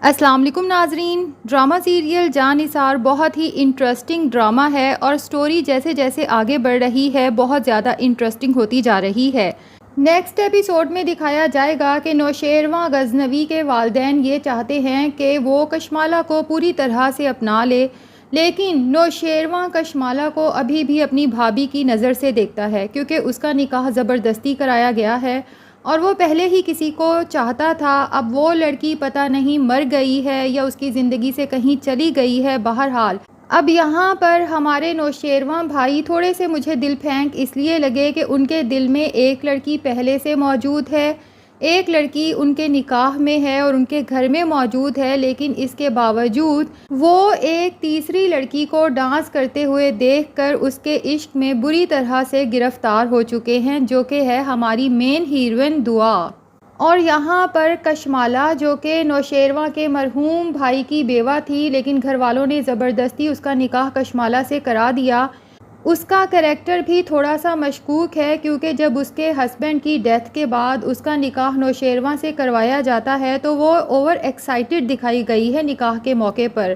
السلام علیکم ناظرین، ڈرامہ سیریل جاں نثار بہت ہی انٹرسٹنگ ڈرامہ ہے اور سٹوری جیسے جیسے آگے بڑھ رہی ہے بہت زیادہ انٹرسٹنگ ہوتی جا رہی ہے۔ نیکسٹ ایپیسوڈ میں دکھایا جائے گا کہ نوشیروان غزنوی کے والدین یہ چاہتے ہیں کہ وہ کشمالہ کو پوری طرح سے اپنا لے، لیکن نوشیروان کشمالہ کو ابھی بھی اپنی بھابھی کی نظر سے دیکھتا ہے کیونکہ اس کا نکاح زبردستی کرایا گیا ہے اور وہ پہلے ہی کسی کو چاہتا تھا۔ اب وہ لڑکی پتہ نہیں مر گئی ہے یا اس کی زندگی سے کہیں چلی گئی ہے، بہرحال اب یہاں پر ہمارے نوشیروان بھائی تھوڑے سے مجھے دل پھینک اس لیے لگے کہ ان کے دل میں ایک لڑکی پہلے سے موجود ہے، ایک لڑکی ان کے نکاح میں ہے اور ان کے گھر میں موجود ہے، لیکن اس کے باوجود وہ ایک تیسری لڑکی کو ڈانس کرتے ہوئے دیکھ کر اس کے عشق میں بری طرح سے گرفتار ہو چکے ہیں، جو کہ ہے ہماری مین ہیروئن دعا۔ اور یہاں پر کشمالہ جو کہ نوشیروان کے مرحوم بھائی کی بیوہ تھی، لیکن گھر والوں نے زبردستی اس کا نکاح کشمالہ سے کرا دیا۔ اس کا کریکٹر بھی تھوڑا سا مشکوک ہے کیونکہ جب اس کے ہسبینڈ کی ڈیتھ کے بعد اس کا نکاح نوشیروان سے کروایا جاتا ہے تو وہ اوور ایکسائٹڈ دکھائی گئی ہے نکاح کے موقع پر۔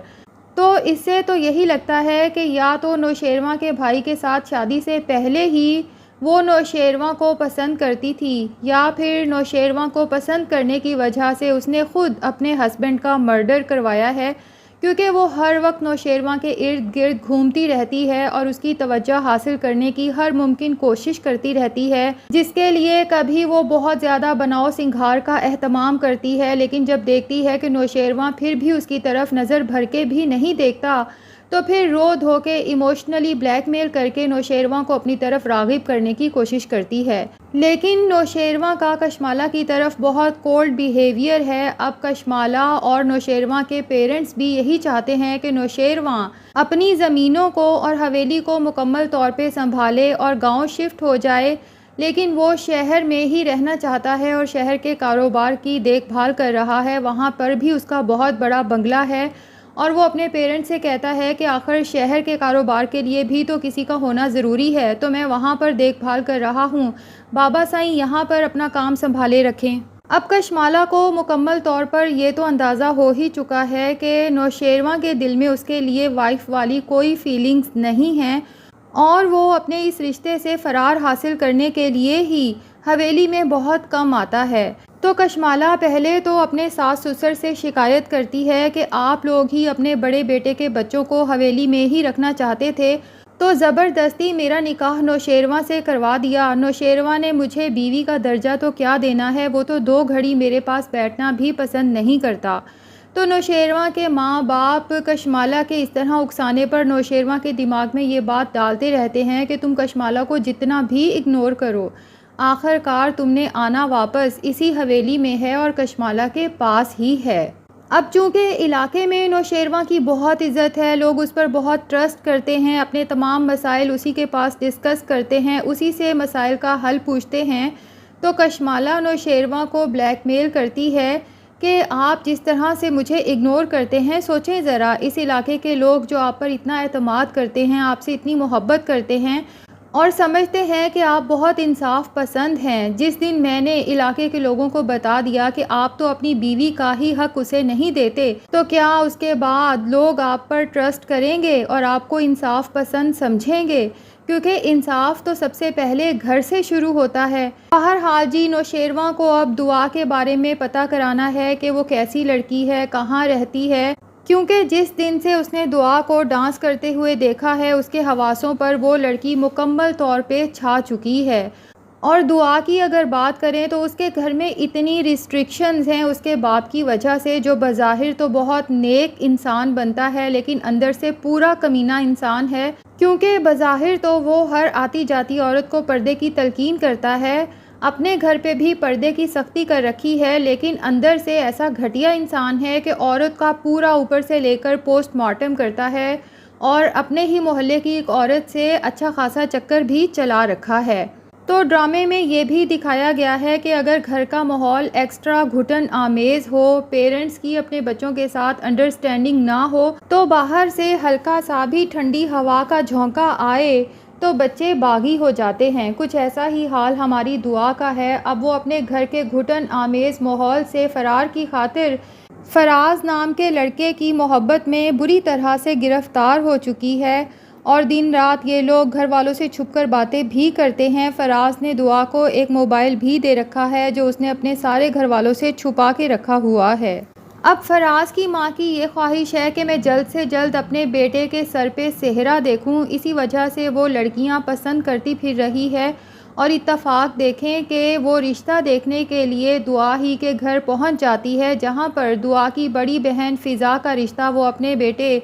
تو اس سے تو یہی لگتا ہے کہ یا تو نوشیروان کے بھائی کے ساتھ شادی سے پہلے ہی وہ نوشیروان کو پسند کرتی تھی، یا پھر نوشیروان کو پسند کرنے کی وجہ سے اس نے خود اپنے ہسبینڈ کا مرڈر کروایا ہے، کیونکہ وہ ہر وقت نوشیروان کے ارد گرد گھومتی رہتی ہے اور اس کی توجہ حاصل کرنے کی ہر ممکن کوشش کرتی رہتی ہے، جس کے لیے کبھی وہ بہت زیادہ بناؤ سنگھار کا اہتمام کرتی ہے، لیکن جب دیکھتی ہے کہ نوشیروان پھر بھی اس کی طرف نظر بھر کے بھی نہیں دیکھتا تو پھر رو دھو کے ایموشنلی بلیک میل کر کے نوشیروان کو اپنی طرف راغب کرنے کی کوشش کرتی ہے۔ لیکن نوشیروان کا کشمالہ کی طرف بہت کولڈ بیہیویئر ہے۔ اب کشمالہ اور نوشیروان کے پیرنٹس بھی یہی چاہتے ہیں کہ نوشیروان اپنی زمینوں کو اور حویلی کو مکمل طور پہ سنبھالے اور گاؤں شفٹ ہو جائے، لیکن وہ شہر میں ہی رہنا چاہتا ہے اور شہر کے کاروبار کی دیکھ بھال کر رہا ہے۔ وہاں پر بھی اس کا بہت بڑا بنگلہ ہے اور وہ اپنے پیرنٹ سے کہتا ہے کہ آخر شہر کے کاروبار کے لیے بھی تو کسی کا ہونا ضروری ہے، تو میں وہاں پر دیکھ بھال کر رہا ہوں، بابا سائیں یہاں پر اپنا کام سنبھالے رکھیں۔ اب کشمالہ کو مکمل طور پر یہ تو اندازہ ہو ہی چکا ہے کہ نوشیروان کے دل میں اس کے لیے وائف والی کوئی فیلنگز نہیں ہیں اور وہ اپنے اس رشتے سے فرار حاصل کرنے کے لیے ہی حویلی میں بہت کم آتا ہے۔ تو کشمالہ پہلے تو اپنے ساس سسر سے شکایت کرتی ہے کہ آپ لوگ ہی اپنے بڑے بیٹے کے بچوں کو حویلی میں ہی رکھنا چاہتے تھے، تو زبردستی میرا نکاح نوشیروان سے کروا دیا۔ نوشیروان نے مجھے بیوی کا درجہ تو کیا دینا ہے، وہ تو 2 گھڑی میرے پاس بیٹھنا بھی پسند نہیں کرتا۔ تو نوشیروان کے ماں باپ کشمالہ کے اس طرح اکسانے پر نوشیروان کے دماغ میں یہ بات ڈالتے رہتے ہیں کہ تم کشمالہ کو جتنا بھی اگنور کرو، آخر کار تم نے آنا واپس اسی حویلی میں ہے اور کشمالہ کے پاس ہی ہے۔ اب چونکہ علاقے میں نوشیروان کی بہت عزت ہے، لوگ اس پر بہت ٹرسٹ کرتے ہیں، اپنے تمام مسائل اسی کے پاس ڈسکس کرتے ہیں، اسی سے مسائل کا حل پوچھتے ہیں، تو کشمالہ نوشیروان کو بلیک میل کرتی ہے کہ آپ جس طرح سے مجھے اگنور کرتے ہیں، سوچیں ذرا، اس علاقے کے لوگ جو آپ پر اتنا اعتماد کرتے ہیں، آپ سے اتنی محبت کرتے ہیں اور سمجھتے ہیں کہ آپ بہت انصاف پسند ہیں، جس دن میں نے علاقے کے لوگوں کو بتا دیا کہ آپ تو اپنی بیوی کا ہی حق اسے نہیں دیتے، تو کیا اس کے بعد لوگ آپ پر ٹرسٹ کریں گے اور آپ کو انصاف پسند سمجھیں گے؟ کیونکہ انصاف تو سب سے پہلے گھر سے شروع ہوتا ہے۔ بہرحال جی، نوشیروان کو اب دعا کے بارے میں پتہ کرانا ہے کہ وہ کیسی لڑکی ہے، کہاں رہتی ہے، کیونکہ جس دن سے اس نے دعا کو ڈانس کرتے ہوئے دیکھا ہے اس کے حواسوں پر وہ لڑکی مکمل طور پہ چھا چکی ہے۔ اور دعا کی اگر بات کریں تو اس کے گھر میں اتنی ریسٹرکشنز ہیں اس کے باپ کی وجہ سے، جو بظاہر تو بہت نیک انسان بنتا ہے لیکن اندر سے پورا کمینہ انسان ہے، کیونکہ بظاہر تو وہ ہر آتی جاتی عورت کو پردے کی تلقین کرتا ہے، اپنے گھر پہ بھی پردے کی سختی کر رکھی ہے، لیکن اندر سے ایسا گھٹیا انسان ہے کہ عورت کا پورا اوپر سے لے کر پوسٹ مارٹم کرتا ہے اور اپنے ہی محلے کی ایک عورت سے اچھا خاصا چکر بھی چلا رکھا ہے۔ تو ڈرامے میں یہ بھی دکھایا گیا ہے کہ اگر گھر کا ماحول ایکسٹرا گھٹن آمیز ہو، پیرنٹس کی اپنے بچوں کے ساتھ انڈرسٹینڈنگ نہ ہو، تو باہر سے ہلکا سا بھی ٹھنڈی ہوا کا جھونکا آئے تو بچے باغی ہو جاتے ہیں۔ کچھ ایسا ہی حال ہماری دعا کا ہے۔ اب وہ اپنے گھر کے گھٹن آمیز ماحول سے فرار کی خاطر فراز نام کے لڑکے کی محبت میں بری طرح سے گرفتار ہو چکی ہے اور دن رات یہ لوگ گھر والوں سے چھپ کر باتیں بھی کرتے ہیں۔ فراز نے دعا کو ایک موبائل بھی دے رکھا ہے جو اس نے اپنے سارے گھر والوں سے چھپا کے رکھا ہوا ہے۔ اب فراز کی ماں کی یہ خواہش ہے کہ میں جلد سے جلد اپنے بیٹے کے سر پہ صحرا دیکھوں، اسی وجہ سے وہ لڑکیاں پسند کرتی پھر رہی ہے اور اتفاق دیکھیں کہ وہ رشتہ دیکھنے کے لیے دعا ہی کے گھر پہنچ جاتی ہے، جہاں پر دعا کی بڑی بہن فضا کا رشتہ وہ اپنے بیٹے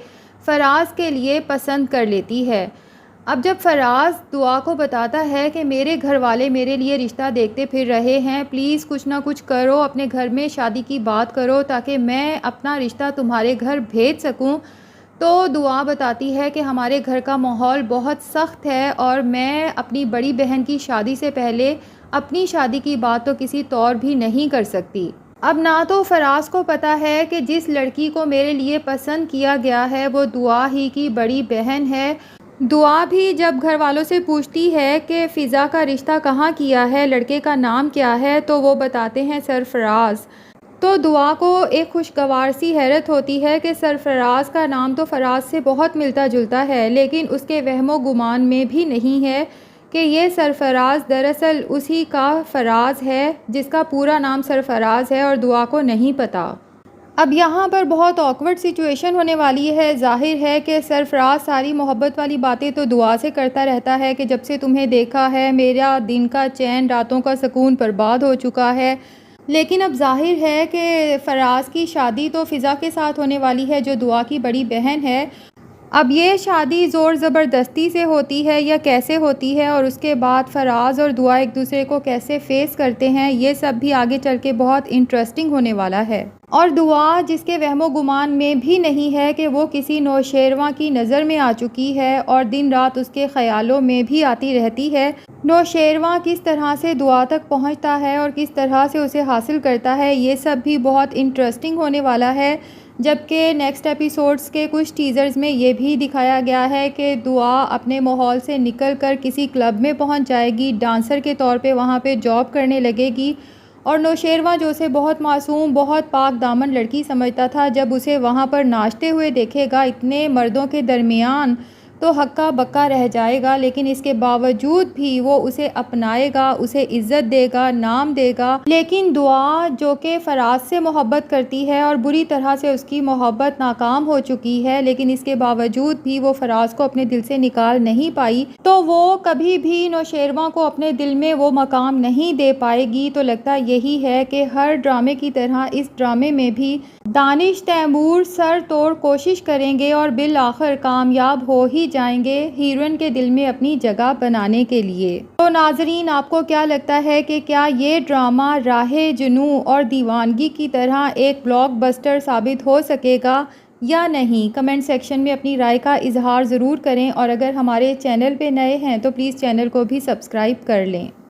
فراز کے لیے پسند کر لیتی ہے۔ اب جب فراز دعا کو بتاتا ہے کہ میرے گھر والے میرے لیے رشتہ دیکھتے پھر رہے ہیں، پلیز کچھ نہ کچھ کرو، اپنے گھر میں شادی کی بات کرو تاکہ میں اپنا رشتہ تمہارے گھر بھیج سکوں، تو دعا بتاتی ہے کہ ہمارے گھر کا ماحول بہت سخت ہے اور میں اپنی بڑی بہن کی شادی سے پہلے اپنی شادی کی بات تو کسی طور بھی نہیں کر سکتی۔ اب نہ تو فراز کو پتہ ہے کہ جس لڑکی کو میرے لیے پسند کیا گیا ہے وہ دعا ہی کی بڑی بہن ہے۔ دعا بھی جب گھر والوں سے پوچھتی ہے کہ فضا کا رشتہ کہاں کیا ہے، لڑکے کا نام کیا ہے، تو وہ بتاتے ہیں سرفراز۔ تو دعا کو ایک خوشگوار سی حیرت ہوتی ہے کہ سرفراز کا نام تو فراز سے بہت ملتا جلتا ہے، لیکن اس کے وہم و گمان میں بھی نہیں ہے کہ یہ سرفراز دراصل اسی کا فراز ہے جس کا پورا نام سرفراز ہے اور دعا کو نہیں پتہ۔ اب یہاں پر بہت آکورڈ سچویشن ہونے والی ہے۔ ظاہر ہے کہ سرفراز ساری محبت والی باتیں تو دعا سے کرتا رہتا ہے کہ جب سے تمہیں دیکھا ہے میرا دن کا چین، راتوں کا سکون برباد ہو چکا ہے، لیکن اب ظاہر ہے کہ فراز کی شادی تو فضا کے ساتھ ہونے والی ہے جو دعا کی بڑی بہن ہے۔ اب یہ شادی زور زبردستی سے ہوتی ہے یا کیسے ہوتی ہے، اور اس کے بعد فراز اور دعا ایک دوسرے کو کیسے فیس کرتے ہیں، یہ سب بھی آگے چل کے بہت انٹرسٹنگ ہونے والا ہے۔ اور دعا جس کے وہم و گمان میں بھی نہیں ہے کہ وہ کسی نوشیروان کی نظر میں آ چکی ہے اور دن رات اس کے خیالوں میں بھی آتی رہتی ہے۔ نوشیروان کس طرح سے دعا تک پہنچتا ہے اور کس طرح سے اسے حاصل کرتا ہے، یہ سب بھی بہت انٹرسٹنگ ہونے والا ہے۔ جبکہ نیکسٹ ایپیسوڈز کے کچھ ٹیزرز میں یہ بھی دکھایا گیا ہے کہ دعا اپنے ماحول سے نکل کر کسی کلب میں پہنچ جائے گی، ڈانسر کے طور پہ وہاں پہ جاب کرنے لگے گی، اور نوشیروان جو اسے بہت معصوم، بہت پاک دامن لڑکی سمجھتا تھا، جب اسے وہاں پر ناچتے ہوئے دیکھے گا اتنے مردوں کے درمیان تو ہکا بکا رہ جائے گا، لیکن اس کے باوجود بھی وہ اسے اپنائے گا، اسے عزت دے گا، نام دے گا۔ لیکن دعا جو کہ فراز سے محبت کرتی ہے اور بری طرح سے اس کی محبت ناکام ہو چکی ہے، لیکن اس کے باوجود بھی وہ فراز کو اپنے دل سے نکال نہیں پائی، تو وہ کبھی بھی نوشیروان کو اپنے دل میں وہ مقام نہیں دے پائے گی۔ تو لگتا یہی ہے کہ ہر ڈرامے کی طرح اس ڈرامے میں بھی دانش تیمور سر توڑ کوشش کریں گے اور بالآخر کامیاب ہو ہی جائیں گے ہیروئن کے دل میں اپنی جگہ بنانے کے لیے۔ تو ناظرین، آپ کو کیا لگتا ہے کہ کیا یہ ڈرامہ راہ جنوں اور دیوانگی کی طرح ایک بلاک بسٹر ثابت ہو سکے گا یا نہیں؟ کمنٹ سیکشن میں اپنی رائے کا اظہار ضرور کریں، اور اگر ہمارے چینل پہ نئے ہیں تو پلیز چینل کو بھی سبسکرائب کر لیں۔